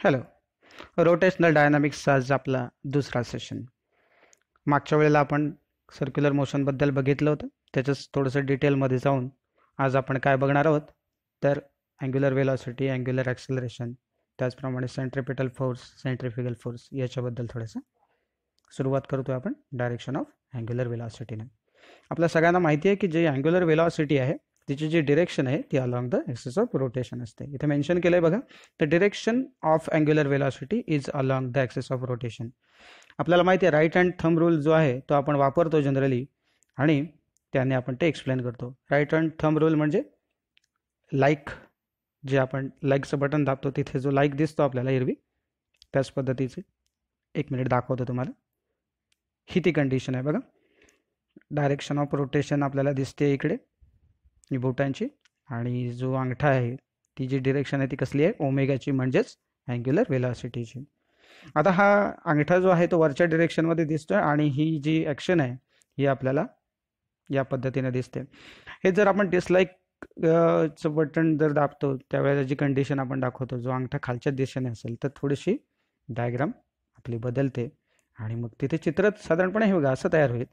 Hello. Rotational डायनामिक्सचा आज आपला दुसरा सेशन. मागच्या वेळेला आपण सर्क्युलर मोशनबद्दल बघितलं होतं. त्याचंच थोडंसं डिटेलमध्ये जाऊन आज आपण काय बघणार आहोत तर अँग्युलर वेलॉसिटी, अँग्युलर ॲक्सेलरेशन, त्याचप्रमाणे सेंट्रिपिटल फोर्स, सेंट्रिफ्युगल फोर्स याच्याबद्दल थोडंसं सुरुवात करतोय आपण डायरेक्शन ऑफ अँग्युलर वेलॉसिटीने. आपल्या सगळ्यांना माहिती आहे की जे अँग्युलर वेलॉसिटी आहे तिची जी डिरेक्शन आहे ती along the axis of rotation असते. इथे मेन्शन केलंय बघा, the direction of angular velocity is along the axis of rotation. आपल्याला माहिती आहे राईट हँड थंब रूल जो आहे तो आपण वापरतो जनरली आणि त्याने आपण ते एक्सप्लेन करतो. राईट हँड थंब रूल म्हणजे लाईक, जे आपण लाईकचं बटन दाबतो तिथे जो लाईक दिसतो आपल्याला एरवी, त्याच पद्धतीचे. एक मिनिट दाखवतो तुम्हाला. ही ती कंडिशन आहे बघा. डायरेक्शन ऑफ रोटेशन आपल्याला दिसते इकडे ही बोटांची, आणि जो अंगठा आहे ती जी डिरेक्शन आहे ती कसली आहे, ओमेगाची, म्हणजेच अँग्युलर वेलॉसिटीची. आता हा अंगठा जो आहे तो वरच्या डिरेक्शनमध्ये दिसतोय आणि ही जी ॲक्शन आहे ही आपल्याला या पद्धतीने दिसते. हे जर आपण डिसलाईक चं बटन जर दाबतो त्यावेळेला जी कंडिशन आपण दाखवतो, जो अंगठा खालच्या दिशेने असेल तर थोडीशी डायग्राम आपली बदलते आणि मग तिथे चित्र साधारणपणे हे बघा असं तयार होईल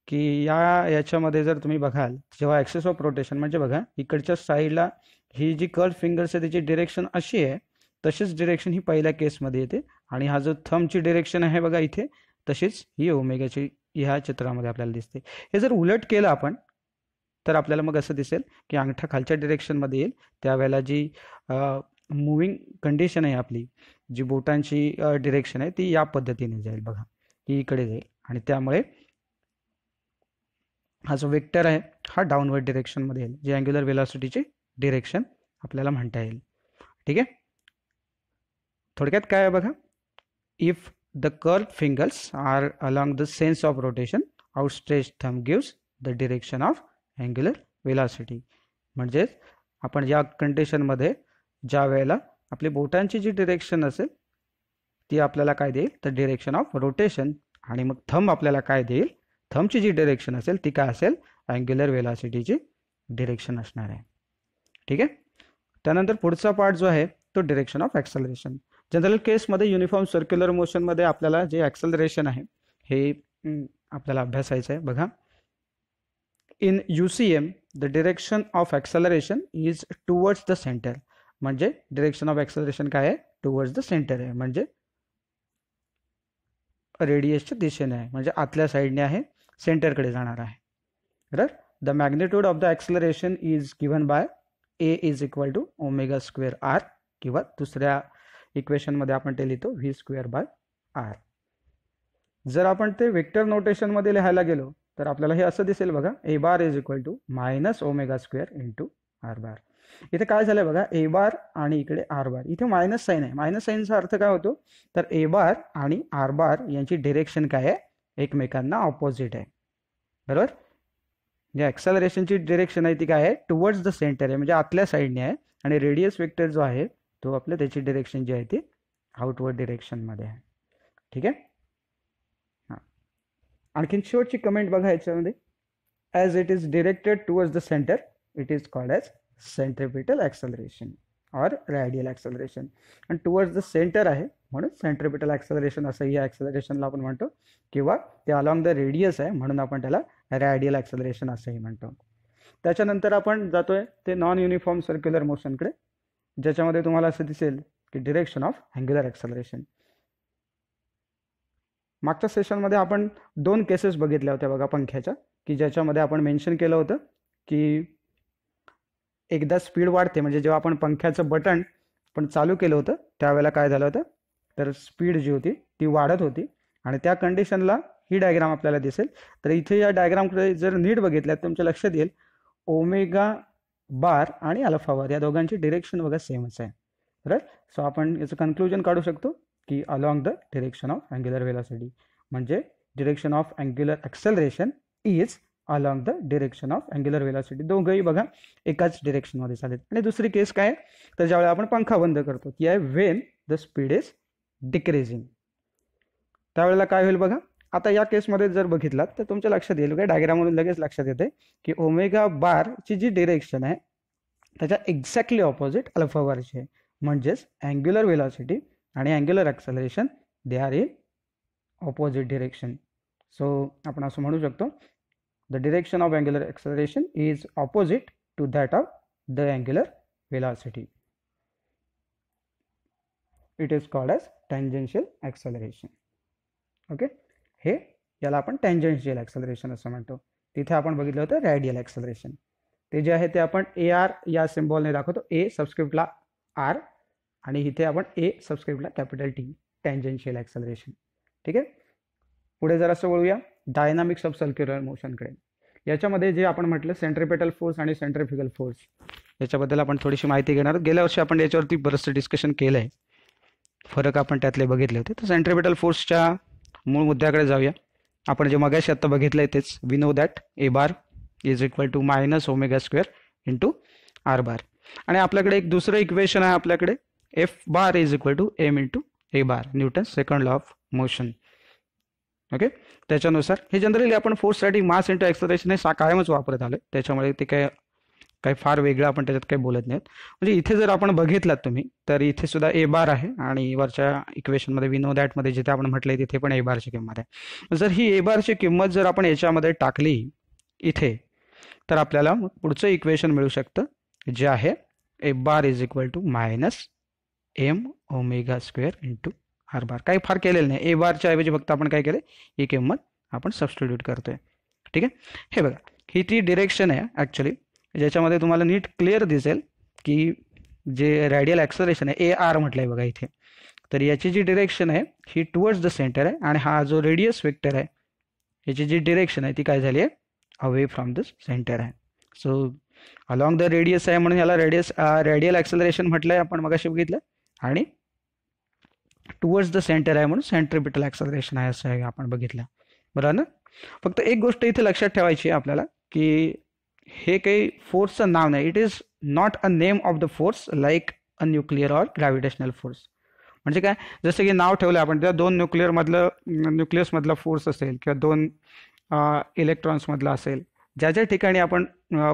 की याच्यामध्ये जर तुम्ही बघाल, जेव्हा ॲक्सिस ऑफ रोटेशन म्हणजे बघा इकडच्या साईडला ही जी कर्व फिंगर्स आहे त्याची डिरेक्शन अशी आहे, तशीच डिरेक्शन ही पहिल्या केसमध्ये येते. आणि हा जो थंबची डिरेक्शन आहे बघा इथे, तशीच ही ओमेगाची ह्या चित्रामध्ये आपल्याला दिसते. हे जर उलट केलं आपण तर आपल्याला मग असं दिसेल की अंगठा खालच्या डिरेक्शनमध्ये येईल, त्यावेळेला जी मुव्हिंग कंडिशन आहे आपली, जी बोटांची डिरेक्शन आहे ती या पद्धतीने जाईल बघा, ही इकडे जाईल आणि त्यामुळे हा जो वेक्टर आहे हा डाऊनवर्ड डिरेक्शनमध्ये येईल, जी अँग्युलर वेलॉसिटीची डिरेक्शन आपल्याला म्हणता येईल. ठीक आहे. थोडक्यात काय आहे बघा, if the curve fingers are along the sense of rotation, outstretch thumb gives the direction of angular velocity. म्हणजेच आपण या कंडिशनमध्ये ज्या वेळेला आपली बोटांची जी डिरेक्शन असेल ती आपल्याला काय देईल, तर डिरेक्शन ऑफ रोटेशन, आणि मग थंब आपल्याला काय देईल, थंबची जी डिरेक्शन असेल ती काय असेल, अँग्युलर वेलॉसिटीची डिरेक्शन असणार आहे. ठीक आहे. त्यानंतर पुढचा पार्ट जो आहे तो डिरेक्शन ऑफ ॲक्सेलरेशन. जनरल केसमध्ये युनिफॉर्म सर्क्युलर मोशनमध्ये आपल्याला जे ॲक्सेलरेशन आहे हे आपल्याला अभ्यासायचं आहे बघा. In UCM the direction of acceleration is towards the centre. म्हणजे डिरेक्शन ऑफ ॲक्सेलरेशन काय आहे, टुवर्ड्स द सेंटर आहे, म्हणजे रेडियसच्या दिशेने आहे, म्हणजे आतल्या साईडने आहे, सेंटरकडे जाणार आहे. बरोबर. The magnitude of the acceleration is given by A is equal to omega square r, किंवा दुसऱ्या इक्वेशनमध्ये आपण ते लिहितो V स्क्वेअर बाय आर. जर आपण ते वेक्टर नोटेशनमध्ये लिहायला गेलो तर आपल्याला हे असं दिसेल बघा, A bar is equal to minus omega square into R bar. इथे काय झालंय बघा, A बार आणि इकडे आर बार, इथे मायनस साईन आहे. मायनस साईनचा अर्थ काय होतो, तर A बार आणि आर बार यांची डिरेक्शन काय आहे, एकमेकांना ऑपोजिट आहे. बरोबर. जे ॲक्सेलरेशनची डिरेक्शन आहे ती काय आहे, टुवर्ड्स द सेंटर आहे, म्हणजे आतल्या साईडने आहे, आणि रेडियस वेक्टर जो आहे तो आपल्या त्याची डिरेक्शन जी आहे ती आउटवर्ड डिरेक्शनमध्ये आहे. ठीक आहे. हां, आणखीन शेवटची कमेंट बघा याच्यामध्ये, as it is directed towards the centre it is called as centripetal acceleration or radial acceleration. आणि टुवर्ड्स द सेंटर आहे म्हणून सेंट्रिपिटल ॲक्सेलरेशन असं या ॲक्सेलरेशनला आपण म्हणतो, किंवा ते अलॉंग द रेडियस आहे म्हणून आपण त्याला रॅडियल ॲक्सेलरेशन असंही म्हणतो. त्याच्यानंतर आपण जातोय ते नॉन युनिफॉर्म सर्क्युलर मोशनकडे, ज्याच्यामध्ये तुम्हाला असं दिसेल की डिरेक्शन ऑफ अँग्युलर ॲक्सेलरेशन. मागच्या सेशनमध्ये आपण 2 केसेस बघितल्या होत्या बघा पंख्याच्या, की ज्याच्यामध्ये आपण मेन्शन केलं होतं की एकदा स्पीड वाढते, म्हणजे जेव्हा आपण पंख्याचं बटन पण चालू केलं होतं त्यावेळेला काय झालं होतं, तर स्पीड जी होती ती वाढत होती, आणि त्या कंडिशनला ही डायग्राम आपल्याला दिसेल. तर इथे या डायग्रामकडे जर नीट बघितल्यात तुमच्या लक्षात येईल, ओमेगा बार आणि अल्फा बार या दोघांची डिरेक्शन बघा सेमच आहे. बरोबर. सो आपण याचं कन्क्लुजन काढू शकतो की along the direction of angular velocity, म्हणजे direction of angular acceleration is along the direction of angular velocity. दोघंही बघा एकाच डिरेक्शनमध्ये चालेल. आणि दुसरी केस काय, तर ज्यावेळेला आपण पंखा बंद करतो ती आहे Wien the speed is decreasing, त्यावेळेला काय होईल बघा. आता या केसमध्ये जर बघितलात तर तुमच्या लक्षात येईल काय, डायग्रामवरून लगेच लक्षात येते की ओमेगा बारची जी डिरेक्शन आहे त्याच्या एक्झॅक्टली ऑपोजिट अल्फा बारची आहे, म्हणजेच अँग्युलर वेलॉसिटी आणि angular acceleration they are in opposite direction. So आपण असं म्हणू शकतो the direction of angular acceleration is opposite to that of the angular velocity. It is called as tangential acceleration. Okay, हे याला आपण टँजेन्शियल ॲक्सलरेशन असं म्हणतो. तिथे आपण बघितलं होतं रॅडियल ॲक्सलरेशन. ते जे आहे ते आपण ए आर या सिम्बॉलने दाखवतो, ए सबस्क्रिप्टला आर आणि इथे आपण ए सबस्क्रिप्टला कॅपिटल टी, टँजेन्शियल ॲक्सलरेशन. ठीक आहे, पुढे जरासं वळूया डायनामिक्स ऑफ सर्क्युलर मोशनकडे. याच्यामध्ये जे आपण म्हटलं सेंट्रिपेटल फोर्स आणि सेंट्रिफ्युगल फोर्स, याच्याबद्दल आपण थोडीशी माहिती घेणार आहोत. गेल्या वर्षी आपण याच्यावरती बरंचसं डिस्कशन केलं आहे, फरक आपण त्यातले बघितले होते. तर सेंट्रिपेटल फोर्सच्या मूळ मुद्द्याकडे जाऊया. आपण जे मगाशी आत्ता बघितलं आहे तेच, we know that A bar is equal to minus omega square into R bar. आणि आपल्याकडे एक दुसरं इक्वेशन आहे आपल्याकडे, F bar is equal to m into A bar, Newton second law of motion. Okay, त्याच्यानुसार हे जनरली आपण फोर्ससाठी mass into acceleration हे कायमच वापरत आलो, त्याच्यामुळे ते काही फार वेगळं आपण त्याच्यात काही बोलत नाहीत. म्हणजे इथे जर आपण बघितलात तुम्ही तर इथे सुद्धा ए बार आहे आणि वरच्या इक्वेशनमध्ये वी नो दॅटमध्ये जिथे आपण म्हटलंय तिथे पण ए बारची किंमत आहे. जर ही ए बारची किंमत जर आपण याच्यामध्ये टाकली इथे, तर आपल्याला पुढचं इक्वेशन मिळू शकतं जे आहे A bar is equal to minus M omega square into R bar. काही फार केलेलं नाही, ए बारच्या ऐवजी फक्त आपण काय केलं, ही किंमत आपण सबस्टिट्यूट करतोय. ठीक आहे, हे बघा ही ती डिरेक्शन आहे ॲक्च्युली, ज्याच्यामध्ये तुम्हाला नीट क्लिअर दिसेल की जे रॅडियल ॲक्सलरेशन आहे ए आर म्हटलं आहे बघा इथे, तर याची जी डिरेक्शन आहे ही टुवर्ड्स द सेंटर आहे आणि हा जो रेडियस वेक्टर आहे याची जी डिरेक्शन आहे ती काय झाली आहे, अवे फ्रॉम द सेंटर आहे. सो अलॉंग द रेडियस आहे म्हणून याला रॅडियल ॲक्सलरेशन म्हटलं आहे आपण मगाशी बघितलं, आणि टुवर्ड्स द सेंटर आहे म्हणून सेंट्रिपिटल ॲक्सलरेशन आहे असं आहे आपण बघितलं, बरोबर ना. फक्त एक गोष्ट इथे लक्षात ठेवायची आहे आपल्याला की हे काही फोर्सचं नाव नाही, it is not a name of the force like a nuclear or gravitational force. म्हणजे काय, जसं की नाव ठेवलं आपण त्या दोन न्यूक्लियसमधला फोर्स असेल किंवा दोन इलेक्ट्रॉन्समधला असेल, ज्या ज्या ठिकाणी आपण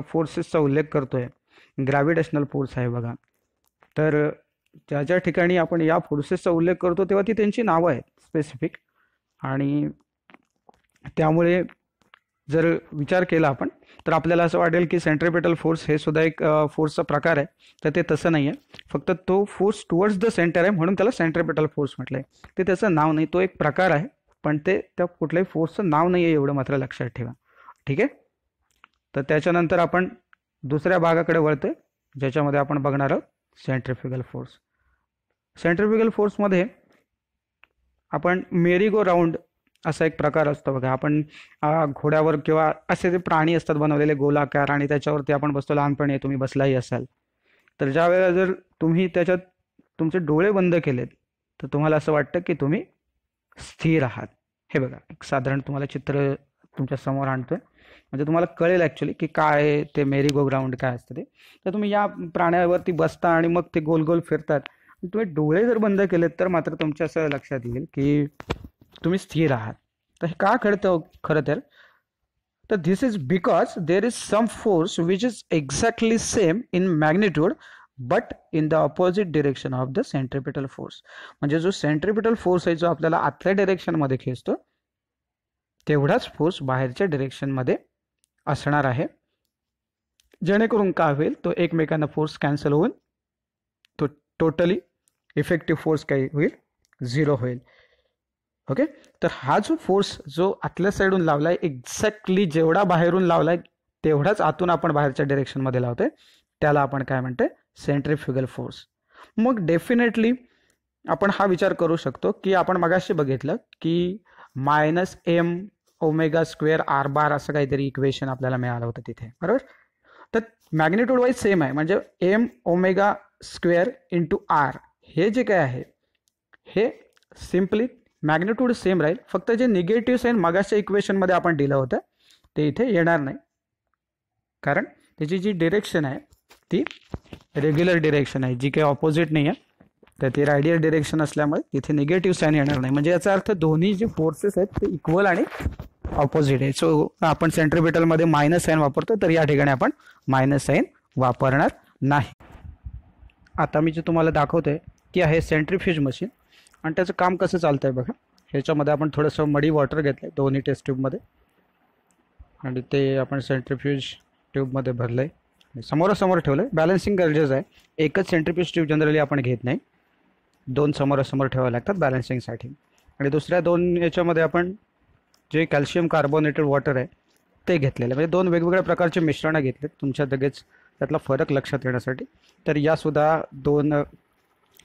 फोर्सेसचा उल्लेख करतोय, ग्रॅव्हिटेशनल फोर्स आहे बघा, तर ज्या ज्या ठिकाणी आपण या फोर्सेसचा उल्लेख करतो तेव्हा ती त्यांची नावं आहेत स्पेसिफिक. आणि त्यामुळे जर विचार केला आपण तर आपल्याला असं वाटेल की सेंट्रिपेटल फोर्स हे सुद्धा एक फोर्सचा प्रकार आहे, तर ते तसं नाही आहे. फक्त तो फोर्स टुवर्ड्स द सेंटर आहे म्हणून त्याला सेंट्रिपेटल फोर्स म्हटलं आहे, ते त्याचं नाव नाही, तो एक प्रकार आहे, पण ते त्या कुठल्याही फोर्सचं नाव नाही आहे एवढं मात्र लक्षात ठेवा. ठीक आहे, तर त्याच्यानंतर आपण दुसऱ्या भागाकडे वळतोय ज्याच्यामध्ये आपण बघणार आहोत सेंट्रिफ्युगल फोर्स. सेंट्रिफ्युगल फोर्समध्ये आपण मेरी गो राऊंड असा एक प्रकार असतो बघा. आपण घोड्यावर किंवा असे जे प्राणी असतात बनवलेले गोलाकार आणि त्याच्यावरती आपण बसतो, लहानपणी तुम्ही बसलाही असाल, तर ज्या वेळेला जर तुम्ही त्याच्यात तुमचे डोळे बंद केलेत तर तुम्हाला असं वाटतं की तुम्ही स्थिर आहात. हे बघा एक साधारण तुम्हाला चित्र तुमच्या समोर आणतोय म्हणजे तुम्हाला कळेल ॲक्च्युली की काय ते मेरी गो ग्राउंड काय असतं ते. तर तुम्ही या प्राण्यावरती बसता आणि मग ते गोल गोल फिरतात, तुम्ही डोळे जर बंद केलेत तर मात्र तुमच्या असं लक्षात येईल की तुम्ही स्थिर आहात. तर हे का घडतं खरं तर this is because there is some force which is exactly same in magnitude but in the opposite direction of the centripetal force. म्हणजे जो सेंट्रिपिटल फोर्स आहे जो आपल्याला आतल्या डिरेक्शनमध्ये खेचतो तेवढाच फोर्स बाहेरच्या डिरेक्शनमध्ये असणार आहे, जेणेकरून काय होईल, तो एकमेकांना फोर्स कॅन्सल होऊन तो टोटली इफेक्टिव्ह फोर्स काही होईल, झिरो होईल. ओके, तर हा जो फोर्स जो आतल्या साईडून लावलाय एक्झॅक्टली जेवढा बाहेरून लावलाय तेवढाच आतून आपण बाहेरच्या डिरेक्शनमध्ये लावतोय, त्याला आपण काय म्हणतोय, सेंट्रिफ्युगल फोर्स. मग डेफिनेटली आपण हा विचार करू शकतो की आपण मगाशी बघितलं की minus M omega square r bar असं काहीतरी इक्वेशन आपल्याला मिळालं होतं तिथे, बरोबर. तर मॅग्निट्यूड वाईज सेम आहे, म्हणजे m omega square into r हे जे काय आहे हे सिम्पली मॅग्निट्यूड सेम राहील, फक्त जे निगेटिव्ह साईन मगाच्या इक्वेशनमध्ये आपण दिलं होतं ते इथे येणार नाही, कारण त्याची जी डिरेक्शन आहे ती रेग्युलर डिरेक्शन आहे, जी काही ऑपोजिट नाही आहे, तर ती रॅडियल डिरेक्शन असल्यामुळे इथे निगेटिव्ह साईन येणार नाही. म्हणजे याचा अर्थ दोन्ही जे फोर्सेस आहेत ते इक्वल आणि ऑपोजिट आहे. सो आपण सेंट्रिपिटलमध्ये मायनस साईन वापरतो, तर या ठिकाणी आपण मायनस साईन वापरणार नाही. आता मी जे तुम्हाला दाखवतोय ती आहे सेंट्रिफ्यूज मशीन. आणि त्याचं काम कसं चालतं आहे बघा. ह्याच्यामध्ये आपण थोडंसं मडी वॉटर घेतलं आहे दोन्ही टेस्ट ट्यूबमध्ये आणि ते आपण सेंट्रीफ्यूज ट्यूबमध्ये भरलं आहे, समोरासमोर ठेवलं आहे. बॅलन्सिंग गरजेचं आहे, एकच सेंट्रीफ्यूज ट्यूब जनरली आपण घेत नाही, 2 समोरासमोर ठेवावे लागतात बॅलन्सिंगसाठी. आणि दुसऱ्या 2 याच्यामध्ये आपण जे कॅल्शियम कार्बोनेटेड वॉटर आहे ते घेतलेलं, म्हणजे 2 वेगवेगळ्या प्रकारचे मिश्रणं घेतलेत तुमच्या लगेच त्यातला फरक लक्षात येण्यासाठी. तर यासुद्धा 2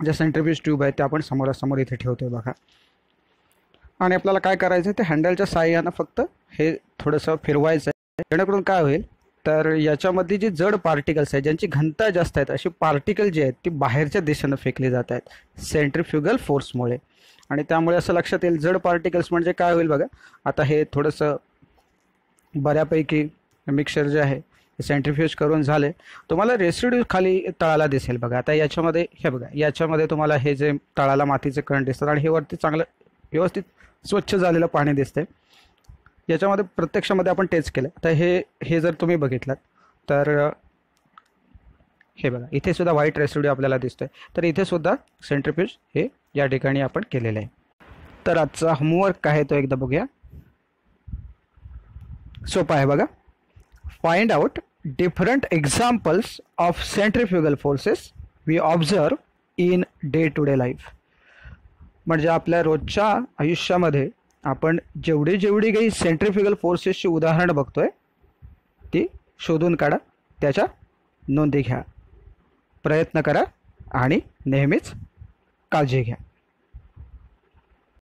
ज्या सेंट्रीफ्यूज ट्यूब आहेत त्या आपण समोरासमोर इथे ठेवतोय बघा. आणि आपल्याला काय करायचं आहे, ते हँडलच्या साहाय्यानं फक्त हे थोडंसं फिरवायचं आहे, जेणेकरून काय होईल तर याच्यामधली जी जड पार्टिकल्स आहेत ज्यांची घनता जास्त आहेत अशी पार्टिकल जी आहेत ती बाहेरच्या दिशेनं फेकली जात आहेत सेंट्रीफ्युगल फोर्समुळे. आणि त्यामुळे असं लक्षात येईल जड पार्टिकल्स म्हणजे काय होईल बघा. आता हे थोडंसं बऱ्यापैकी मिक्सचर जे आहे सेंट्रीफ्यूज करून झाले, तुम्हाला रेसिड्यू खाली तळाला दिसेल बघा. आता याच्यामध्ये हे बघा, याच्यामध्ये तुम्हाला हे जे तळाला मातीचे कण दिसतात आणि हे वरती चांगलं व्यवस्थित स्वच्छ झालेलं पाणी दिसतंय. याच्यामध्ये प्रत्यक्षामध्ये आपण टेस्ट केलं. आता हे जर तुम्ही बघितलात तर हे बघा, इथे सुद्धा व्हाईट रेसिड्यू आपल्याला दिसतोय. तर इथे सुद्धा सेंट्रीफ्यूज हे या ठिकाणी आपण केलेलं आहे. तर आजचा होमवर्क काय आहे तो एकदा बघूया. सोपा आहे बघा. Find out different examples of centrifugal forces we observe in day to day life. म्हणजे आपल्या रोजच्या आयुष्यामध्ये आपण जेवढी काही सेंट्रीफ्युगल फोर्सेसची उदाहरणं बघतोय ती शोधून काढा, त्याच्या नोंदी घ्या, प्रयत्न करा आणि नेहमीच काळजी घ्या.